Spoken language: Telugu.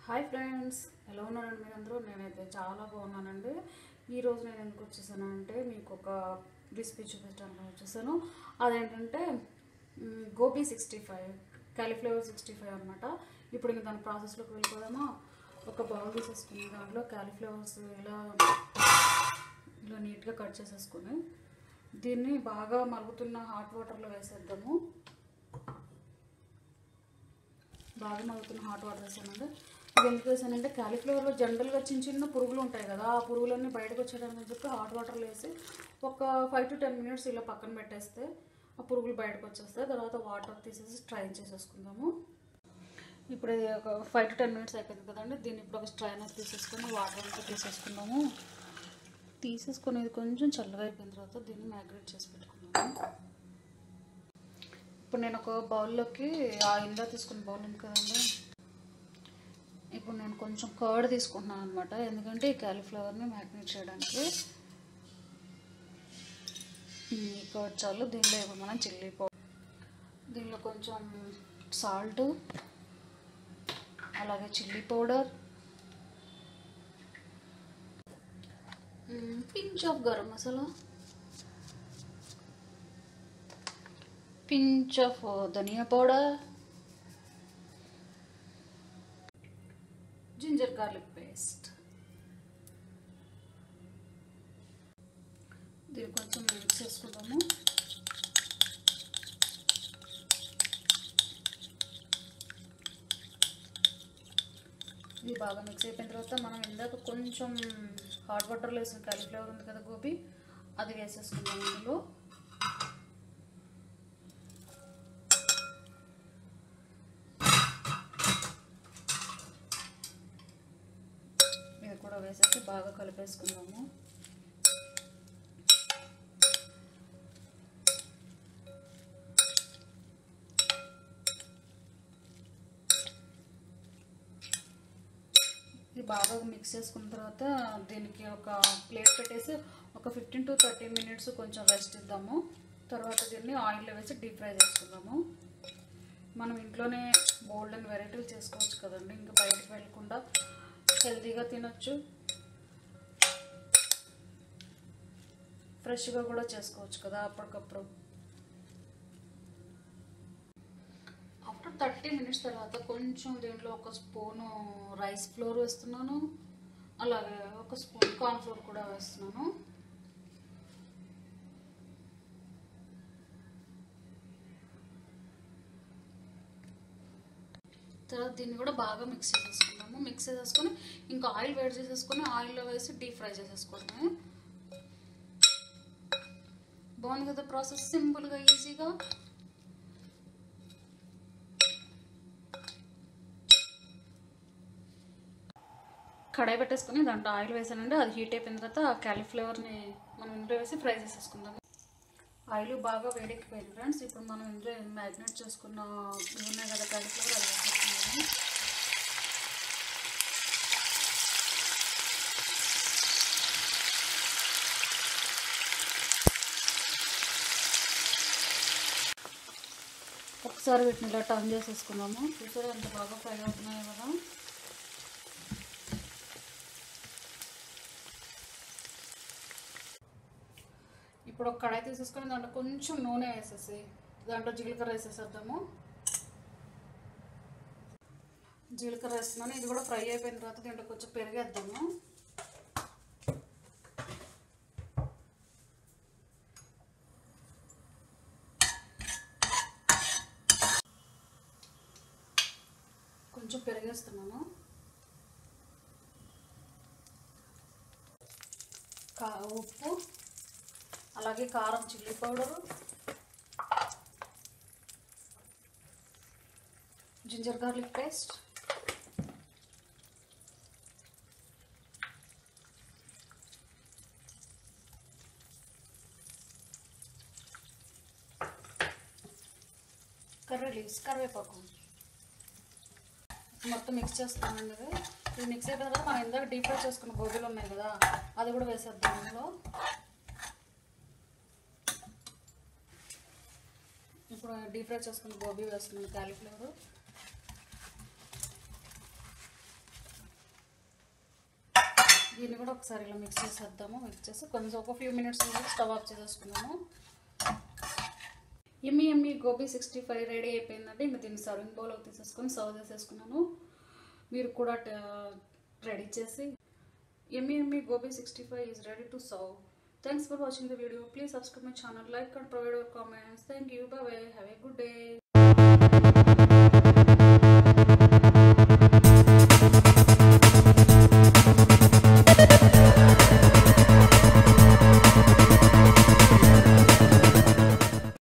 హాయ్ ఫ్రెండ్స్, ఎలా ఉన్నారండి మీరందరూ? నేనైతే చాలా బాగున్నానండి. ఈరోజు నేను ఎందుకు వచ్చేసానంటే మీకు ఒక రెసిపీ చూపించడానికి వచ్చేసాను. అదేంటంటే గోబీ 65, కాలీఫ్లవర్ 65 అనమాట. ఇప్పుడు ఇంకా దాని ప్రాసెస్లోకి వెళ్ళిపోదామా. ఒక బౌల్ తీసేసుకుని దాంట్లో కాలీఫ్లవర్స్ ఇలా నీట్గా కట్ చేసేసుకొని దీన్ని బాగా మరుగుతున్న హాట్ వాటర్లో వేసేద్దాము. బాగా మరుగుతున్న హాట్ వాటర్ వేసానండి. ఇది ఎందుకు వేసానంటే కాలీఫ్లవర్లో జనరల్గా చిన్న చిన్న పురుగులు ఉంటాయి కదా, ఆ పురుగులన్నీ బయటకు వచ్చేయడానికి చెప్పి హాట్ వాటర్లో వేసి ఒక 5 to 10 minutes ఇలా పక్కన పెట్టేస్తే ఆ పురుగులు బయటకు వచ్చేస్తాయి. తర్వాత వాటర్ తీసేసి స్ట్రైన్ చేసేసుకుందాము. ఇప్పుడు ఇది ఒక 5 to 10 minutes అయిపోయింది కదండి. దీన్ని ఇప్పుడు ఒక స్ట్రైనర్ తీసేసుకొని వాటర్ అంతా తీసేసుకుందాము. తీసేసుకొని ఇది కొంచెం చల్లగా అయిపోయిన తర్వాత దీన్ని మ్యాగ్రేట్ చేసి పెట్టుకుందాము. ఇప్పుడు నేను ఒక బౌల్లోకి ఇందా తీసుకున్న బౌల్ ఉంది కదండి, ఇప్పుడు నేను కొంచెం కర్డ్ తీసుకుంటున్నాను అనమాట. ఎందుకంటే ఈ కాలీఫ్లవర్ని మ్యాగ్నేట్ చేయడానికి ఈ కర్డ్ చాలు. దీనిలో ఇప్పుడు మనం చిల్లీ పౌడర్, దీనిలో కొంచెం సాల్ట్, అలాగే chilli powder, pinch of garam masala, pinch of dhania powder, ginger garlic paste. దీన్ని కొంచెం మిక్స్ చేసుకుందాము. ఇది బాగా మిక్స్ అయిపోయిన తర్వాత మనం ఇందాక కొంచెం హాట్ వాటర్లో వేసిన కాలీఫ్లవర్ ఉంది కదా, గోబీ, అది వేసేసుకుందాం. ఇందులో కూడా వేసేసి బాగా కలిపేసుకుందాము. ఇది బాగా మిక్స్ చేసుకున్న తర్వాత దీనికి ఒక ప్లేట్ పెట్టేసి ఒక 15 to 30 minutes కొంచెం రెస్ట్ ఇద్దాము. తర్వాత దీన్ని ఆయిల్లో వేసి డీప్ ఫ్రై చేసుకుందాము. మనం ఇంట్లోనే బోల్డెన్ వెరైటీలు చేసుకోవచ్చు కదండి, ఇంకా బయటకు వెళ్ళకుండా హెల్తీగా తినొచ్చు, ఫ్రెష్గా కూడా చేసుకోవచ్చు కదా అప్పటికప్పుడు. ఆఫ్టర్ 30 minutes తర్వాత కొంచెం దీంట్లో ఒక స్పూను రైస్ ఫ్లోర్ వేస్తున్నాను, అలాగే ఒక స్పూన్ కార్న్ ఫ్లోర్ కూడా వేస్తున్నాను. తర్వాత దీన్ని కూడా బాగా మిక్స్ చేసేసుకున్నాము. మిక్స్ చేసేసుకొని ఇంకా ఆయిల్ వేడి చేసేసుకొని ఆయిల్లో వేసి డీప్ ఫ్రై చేసేసుకోవడమే. బాగుంది కదా ప్రాసెస్, సింపుల్గా ఈజీగా. కడాయి పెట్టేసుకొని దాంట్లో ఆయిల్ వేసానండి. అది హీట్ అయిపోయిన తర్వాత ఆ కాలీఫ్లవర్ని మనం ఇందులో వేసి ఫ్రై చేసేసుకుందాము. ఆయిల్ బాగా వేడెక్కిపోయింది ఫ్రెండ్స్. ఇప్పుడు మనం ఇందులో మ్యాగ్నేట్ చేసుకున్న ఇవి ఉన్నాయి కదా కాలీఫ్లవర్, అది వేసేసుకున్నాము. ఒకసారి వీటిని ఇలా టర్న్ చేసేసుకున్నాము. చూసారా ఎంత బాగా ఫ్రై అవుతున్నాయో కదా. ఇప్పుడు ఒక కడాయి తీసేసుకొని దాంట్లో కొంచెం నూనె వేసేసి దాంట్లో జీలకర్ర వేసేసేద్దాము. జీలకర్ర వేస్తున్నాను. ఇది కూడా ఫ్రై అయిపోయిన తర్వాత దీంట్లో కొంచెం పెరిగేద్దాము. కొంచెం పెరిగేస్తున్నాను. ఉప్పు, అలాగే కారం, chilli powder, ginger garlic paste, curry leaves, కరివేపాకు మొత్తం మిక్స్ చేస్తామండి. ఇది మిక్స్ అయిపోయిన తర్వాత మనం ఇందాక డీప్ ఫ్రై చేసుకున్న గోబీలు ఉన్నాయి కదా, అది కూడా వేసేద్దాం ఇందులో. ఇప్పుడు డీప్ ఫ్రై చేసుకున్న గోబీ వేస్తున్నాను, కాలీఫ్లవర్. దీన్ని కూడా ఒకసారి ఇలా మిక్స్ చేసేద్దాము. మిక్స్ చేసి కొంచెం ఒక ఫ్యూ మినిట్స్ స్టవ్ ఆఫ్ చేసేసుకున్నాము. ఎమ్మి గోబీ 65 రెడీ అయిపోయిందండి. ఇంకా దీన్ని సర్వింగ్ బౌల్లోకి తీసేసుకొని సర్వ్ చేసేసుకున్నాను. మీరు కూడా రెడీ చేసి ఎమ్మి gobi 65 is ready to serve. Thanks for watching the video. Please subscribe my channel, like and provide your comments. Thank you. Bye bye. Have a good day.